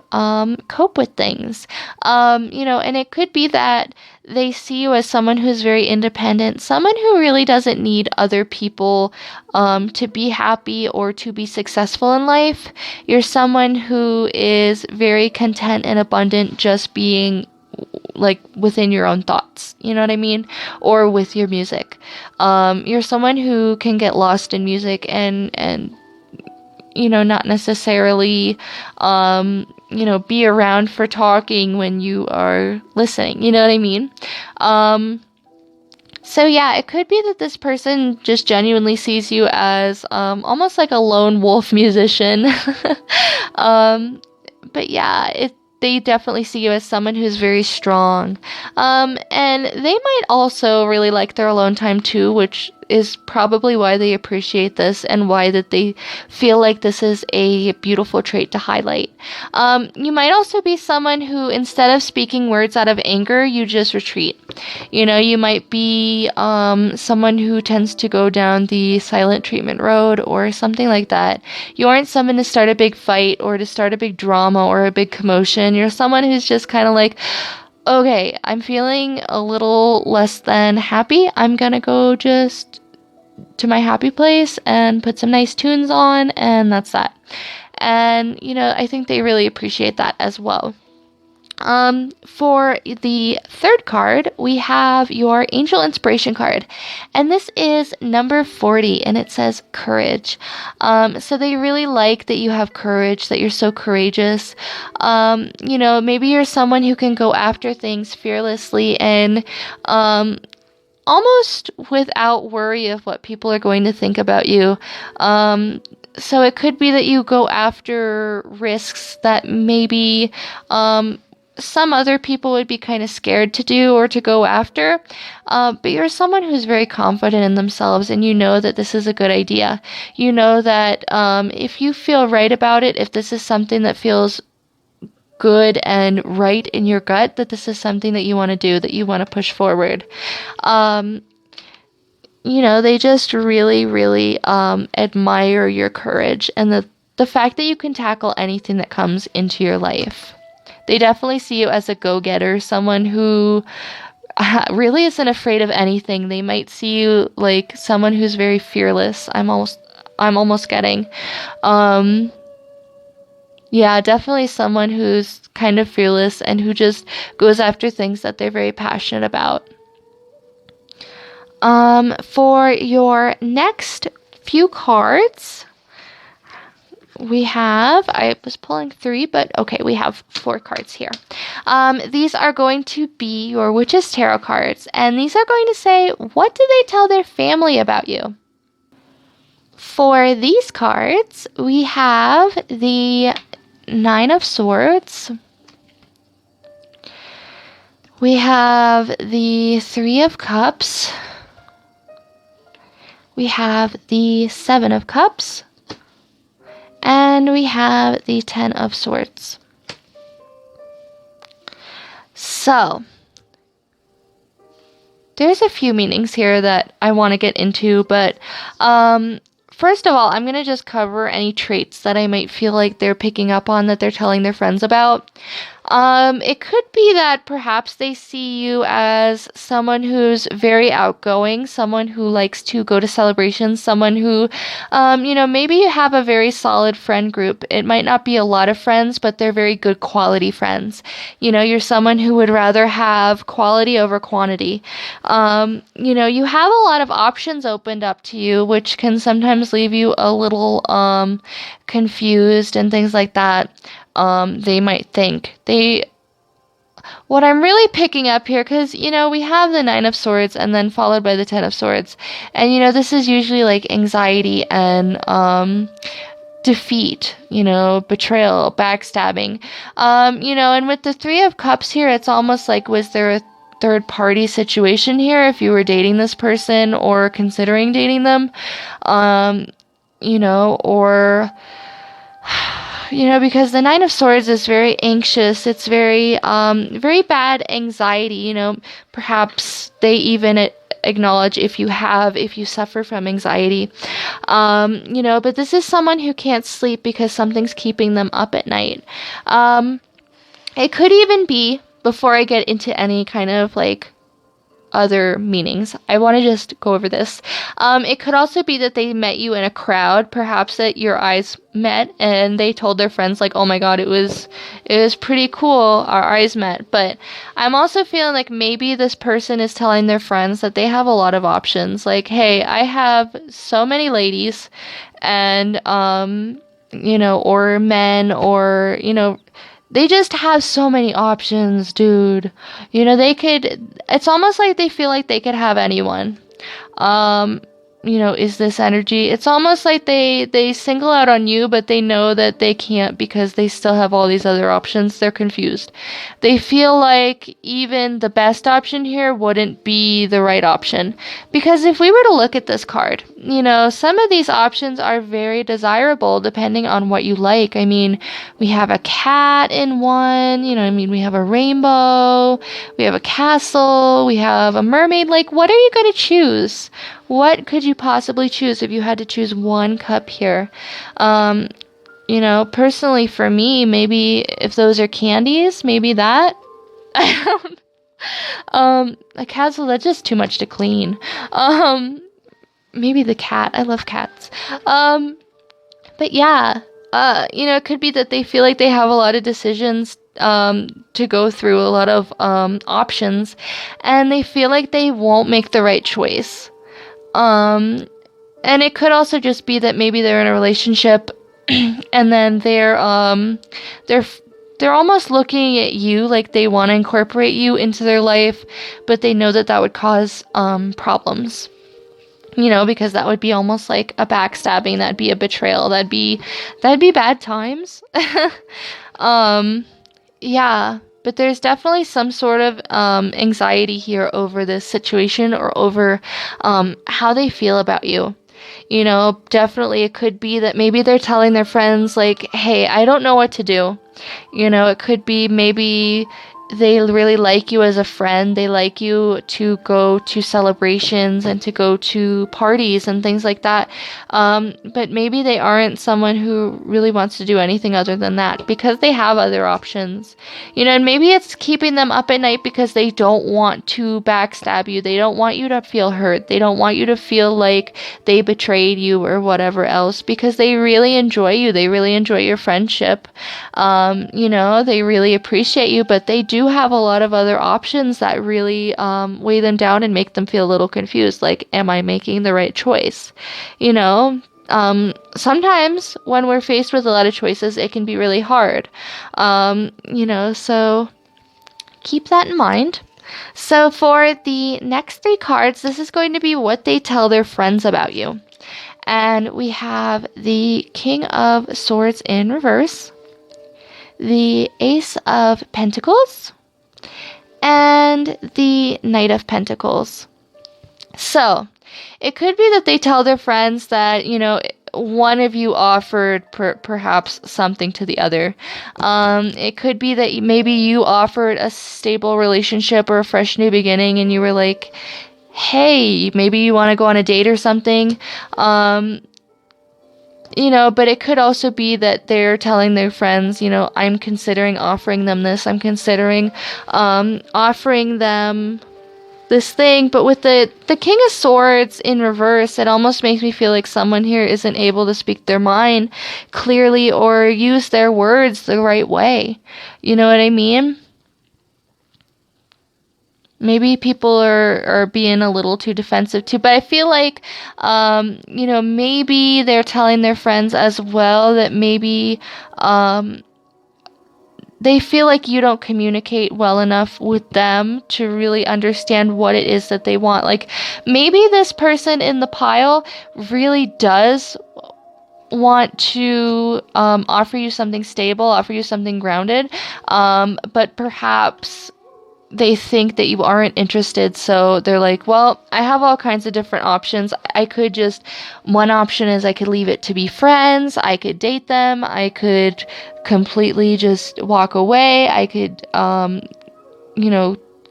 cope with things. And it could be that they see you as someone who's very independent, someone who really doesn't need other people to be happy or to be successful in life. You're someone who is very content and abundant just being like within your own thoughts, you know what I mean? Or with your music. You're someone who can get lost in music and not necessarily, be around for talking when you are listening. You know what I mean? So yeah, it could be that this person just genuinely sees you as almost like a lone wolf musician. But yeah, they definitely see you as someone who's very strong. And they might also really like their alone time too, which is probably why they appreciate this and why that they feel like this is a beautiful trait to highlight. You might also be someone who, instead of speaking words out of anger, you just retreat. You might be someone who tends to go down the silent treatment road or something like that. You aren't someone to start a big fight or to start a big drama or a big commotion. You're someone who's just kind of like, okay, I'm feeling a little less than happy. I'm gonna go just to my happy place and put some nice tunes on, and that's that. And, I think they really appreciate that as well. For the third card, we have your Angel Inspiration card, and this is number 40, and it says courage. So they really like that you have courage, that you're so courageous. Maybe you're someone who can go after things fearlessly and, almost without worry of what people are going to think about you. So it could be that you go after risks that maybe some other people would be kind of scared to do or to go after. But you're someone who's very confident in themselves, and you know that this is a good idea. You know that if you feel right about it, if this is something that feels good and right in your gut, that this is something that you want to do, that you want to push forward. Um, they just really, really admire your courage and the fact that you can tackle anything that comes into your life. They definitely see you as a go-getter, someone who really isn't afraid of anything. They might see you like someone who's very fearless. I'm almost getting. Um, yeah, definitely someone who's kind of fearless and who just goes after things that they're very passionate about. For your next few cards, I was pulling 3, but okay, we have 4 cards here. These are going to be your Witch's Tarot cards, and these are going to say, what do they tell their family about you? For these cards, we have the 9 of Swords. We have the 3 of Cups. We have the 7 of Cups. And we have the 10 of Swords. So, there's a few meanings here that I want to get into, but first of all, I'm going to just cover any traits that I might feel like they're picking up on that they're telling their friends about. It could be that perhaps they see you as someone who's very outgoing, someone who likes to go to celebrations, someone who, maybe you have a very solid friend group. It might not be a lot of friends, but they're very good quality friends. You're someone who would rather have quality over quantity. You have a lot of options opened up to you, which can sometimes leave you a little, confused and things like that. They might think. What I'm really picking up here, because, we have the 9 of Swords and then followed by the 10 of Swords. And, this is usually like anxiety and, defeat, betrayal, backstabbing. And with the 3 of Cups here, it's almost like, was there a third party situation here if you were dating this person or considering dating them? Or because the 9 of Swords is very anxious. It's very, very bad anxiety. Perhaps they even acknowledge if you suffer from anxiety. But this is someone who can't sleep because something's keeping them up at night. It could even be, before I get into any kind of like other meanings, I want to just go over this. It could also be that they met you in a crowd, perhaps that your eyes met and they told their friends like, oh my god, it was pretty cool, our eyes met. But I'm also feeling like maybe this person is telling their friends that they have a lot of options, like, hey, I have so many ladies, and or men, or they just have so many options, dude. It's almost like they feel like they could have anyone. Is this energy? It's almost like they single out on you, but they know that they can't because they still have all these other options. They're confused. They feel like even the best option here wouldn't be the right option. Because if we were to look at this card, some of these options are very desirable depending on what you like. I mean, we have a cat in one, we have a rainbow, we have a castle, we have a mermaid. Like, what are you going to choose? What could you possibly choose if you had to choose one cup here? Personally for me, maybe if those are candies, maybe that. A castle, that's just too much to clean. Maybe the cat. I love cats. But yeah, it could be that they feel like they have a lot of decisions to go through, a lot of options, and they feel like they won't make the right choice. And it could also just be that maybe they're in a relationship and then they're almost looking at you like they want to incorporate you into their life, but they know that would cause problems. because that would be almost like a backstabbing, that'd be a betrayal, that'd be bad times. um yeah, but there's definitely some sort of anxiety here over this situation, or over how they feel about you. Definitely it could be that maybe they're telling their friends, like, hey, I don't know what to do. It could be maybe they really like you as a friend. They like you to go to celebrations and to go to parties and things like that. But maybe they aren't someone who really wants to do anything other than that, because they have other options. And maybe it's keeping them up at night because they don't want to backstab you. They don't want you to feel hurt. They don't want you to feel like they betrayed you or whatever else, because they really enjoy you. They really enjoy your friendship. They really appreciate you, but they do have a lot of other options that really weigh them down and make them feel a little confused. Like, am I making the right choice? Sometimes when we're faced with a lot of choices, it can be really hard. So keep that in mind. So for the next three cards, this is going to be what they tell their friends about you. And we have the King of Swords in reverse, the Ace of Pentacles, and the Knight of Pentacles. So, it could be that they tell their friends that, one of you offered perhaps something to the other. It could be that maybe you offered a stable relationship or a fresh new beginning, and you were like, hey, maybe you want to go on a date or something. But it could also be that they're telling their friends, I'm considering offering them this. I'm considering offering them this thing. But with the King of Swords in reverse, it almost makes me feel like someone here isn't able to speak their mind clearly or use their words the right way. You know what I mean? Maybe people are being a little too defensive too, but I feel like, maybe they're telling their friends as well that maybe they feel like you don't communicate well enough with them to really understand what it is that they want. Like, maybe this person in the pile really does want to offer you something stable, offer you something grounded, but perhaps they think that you aren't interested, so they're like, well, I have all kinds of different options. One option is I could leave it to be friends, I could date them, I could completely just walk away, I could,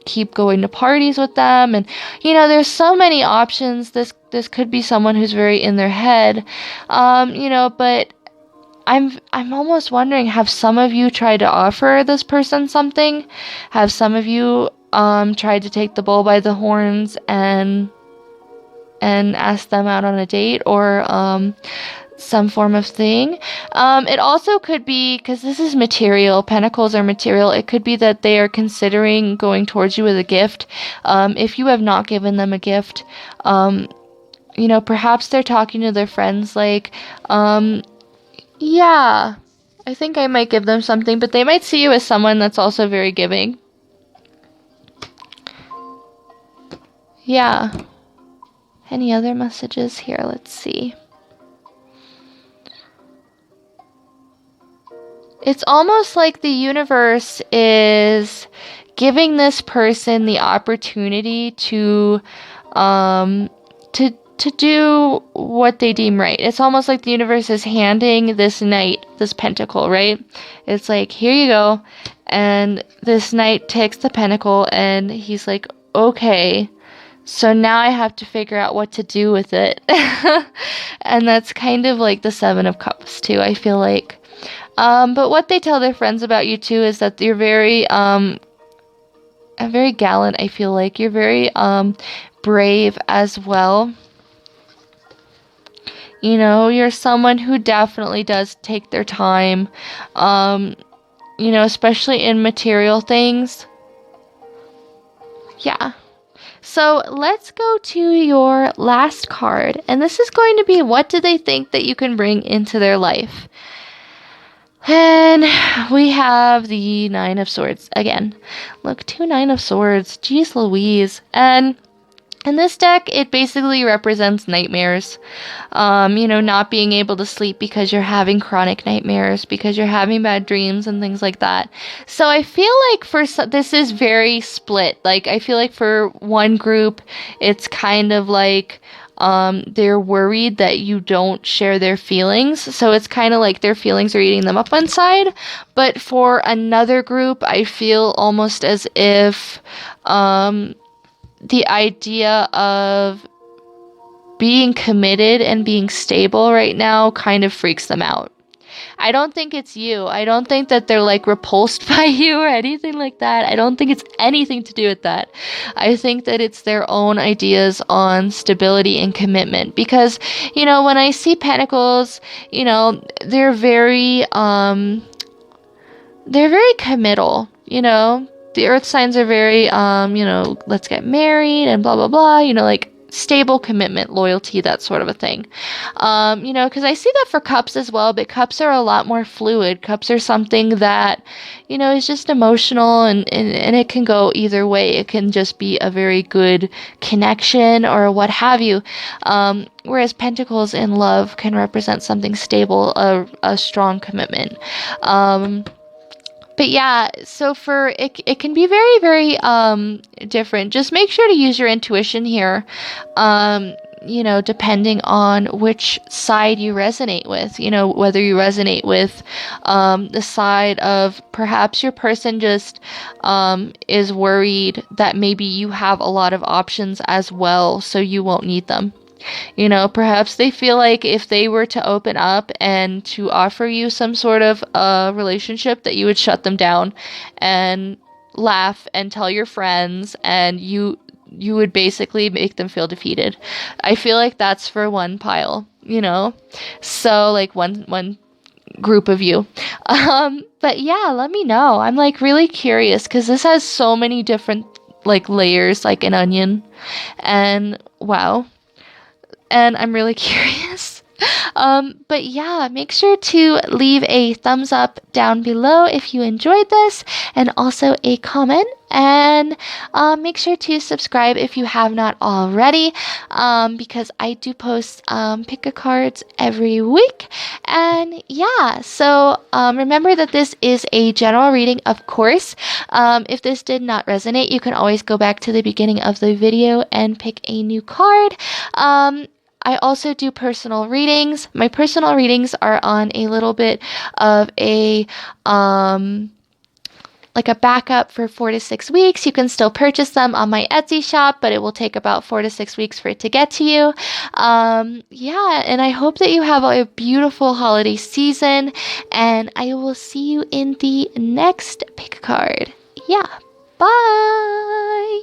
keep going to parties with them, and, there's so many options. This could be someone who's very in their head, but I'm almost wondering, have some of you tried to offer this person something? Have some of you tried to take the bull by the horns and ask them out on a date, or some form of thing? It also could be, because this is material, pentacles are material, it could be that they are considering going towards you with a gift. If you have not given them a gift, perhaps they're talking to their friends like, yeah, I think I might give them something, but they might see you as someone that's also very giving. Yeah. Any other messages here? Let's see. It's almost like the universe is giving this person the opportunity to do what they deem right. It's almost like the universe is handing this knight this pentacle, right? It's like, here you go. And this knight takes the pentacle and he's like, okay, so now I have to figure out what to do with it. And that's kind of like the Seven of Cups too, I feel like. But what they tell their friends about you too is that you're very gallant, I feel like. You're very brave as well. You're someone who definitely does take their time, especially in material things. Yeah. So let's go to your last card. And this is going to be, what do they think that you can bring into their life? And we have the Nine of Swords again. Look, 2 Nine of Swords. Jeez Louise. And In this deck, it basically represents nightmares. Not being able to sleep because you're having chronic nightmares, because you're having bad dreams and things like that. So I feel like this is very split. Like, I feel like for one group, it's kind of like they're worried that you don't share their feelings. So it's kind of like their feelings are eating them up inside. But for another group, I feel almost as if the idea of being committed and being stable right now kind of freaks them out. I don't think it's you. I don't think that they're like repulsed by you or anything like that. I don't think it's anything to do with that. I think that it's their own ideas on stability and commitment because, when I see pentacles, they're very committal. The earth signs are very, let's get married and blah, blah, blah, like stable commitment, loyalty, that sort of a thing. Because I see that for cups as well, but cups are a lot more fluid. Cups are something that, is just emotional and it can go either way. It can just be a very good connection or what have you. Whereas pentacles in love can represent something stable, a strong commitment. But yeah, so for it can be very, very different. Just make sure to use your intuition here. Depending on which side you resonate with, whether you resonate with the side of perhaps your person just is worried that maybe you have a lot of options as well, so you won't need them. Perhaps they feel like if they were to open up and to offer you some sort of relationship, that you would shut them down and laugh and tell your friends, and you would basically make them feel defeated. I feel like that's for one pile, so like one group of you. But yeah, let me know. I'm like really curious because this has so many different like layers, like an onion, and wow. And I'm really curious. But yeah, make sure to leave a thumbs up down below if you enjoyed this, and also a comment. And make sure to subscribe if you have not already, because I do post pick a cards every week. And yeah, so remember that this is a general reading, of course. If this did not resonate, you can always go back to the beginning of the video and pick a new card. I also do personal readings. My personal readings are on a little bit of a like a backup for 4 to 6 weeks. You can still purchase them on my Etsy shop, but it will take about 4 to 6 weeks for it to get to you. Yeah, and I hope that you have a beautiful holiday season, and I will see you in the next pick card. Yeah, bye!